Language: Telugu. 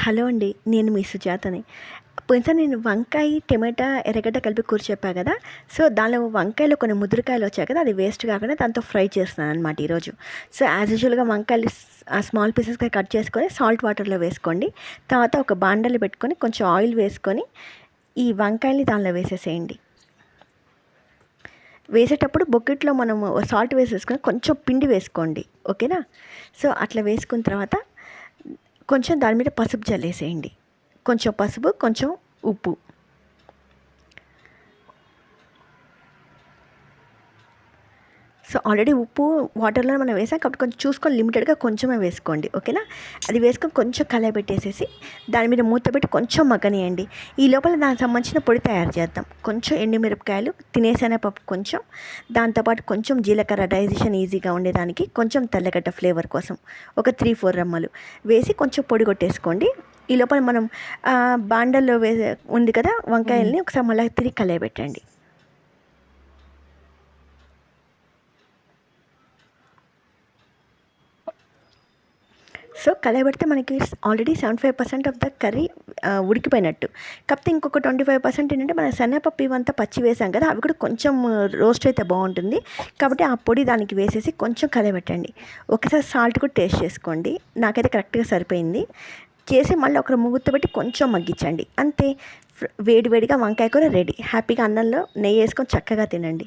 హలో అండి. నేను మీ సుజాతని. పోయినసారి నేను వంకాయ, టమాటా, ఎర్రగడ్డ కలిపి కూర చెప్పా కదా! సో, దానిలో వంకాయలో కొన్ని ముదురుకాయలు వచ్చాయి కదా! అది వేస్ట్ కాకుండా దాంతో ఫ్రై చేస్తున్నాననమాట ఈరోజు. సో, యాజ్ యూజువల్‌గా వంకాయలు స్మాల్ పీసెస్‌గా కట్ చేసుకొని సాల్ట్ వాటర్‌లో వేసుకోండి. తర్వాత ఒక బాండలి పెట్టుకొని కొంచెం ఆయిల్ వేసుకొని ఈ వంకాయల్ని దానిలో వేసేసేయండి. వేసేటప్పుడు బొక్కెట్లో మనము సాల్ట్ వేసేసుకొని కొంచెం పిండి వేసుకోండి. ఓకేనా? సో, అట్లా వేసుకున్న తర్వాత కొంచెం దాని మీద పసుపు జల్లేసేయండి. కొంచెం పసుపు, కొంచెం ఉప్పు. సో, ఆల్రెడీ ఉప్పు వాటర్‌లో మనం వేసాం కాబట్టి కొంచెం చూసుకొని లిమిటెడ్‌గా కొంచెమే వేసుకోండి. ఓకేనా? అది వేసుకొని కొంచెం కలయబెట్టేసేసి దాని మీద మూత పెట్టి కొంచెం మగ్గనియండి. ఈ లోపల దానికి సంబంధించిన పొడి తయారు చేద్దాం. కొంచెం ఎండుమిరపకాయలు, తినేశనగపప్పు కొంచెం, దాంతోపాటు కొంచెం జీలకర్ర డైజెషన్ ఈజీగా ఉండేదానికి, కొంచెం తెల్లగడ్డ ఫ్లేవర్ కోసం ఒక 3, 4 రెమ్మలు వేసి కొంచెం పొడి కొట్టేసుకోండి. ఈ లోపల మనం బాండల్లో ఉంది కదా వంకాయల్ని ఒకసారి మళ్ళీ తిరిగి కలయబెట్టండి. సో, కలయబెడితే మనకి ఆల్రెడీ 75% ఆఫ్ ద కర్రీ ఉడికిపోయినట్టు. కాకపోతే ఇంకొక 25% ఏంటంటే మనం శనగపప్పు ఇవంతా పచ్చి వేసాం కదా! అవి కూడా కొంచెం రోస్ట్ అయితే బాగుంటుంది. కాబట్టి ఆ పొడి దానికి వేసేసి కొంచెం కలయబెట్టండి. ఒకసారి సాల్ట్ కూడా టేస్ట్ చేసుకోండి. నాకైతే కరెక్ట్‌గా సరిపోయింది. చేసి మళ్ళీ ఒక మూత పెట్టి కొంచెం మగ్గించండి. అంతే. వేడి వేడిగా వంకాయ కూర రెడీ. హ్యాపీగా అన్నంలో నెయ్యి వేసుకొని చక్కగా తినండి.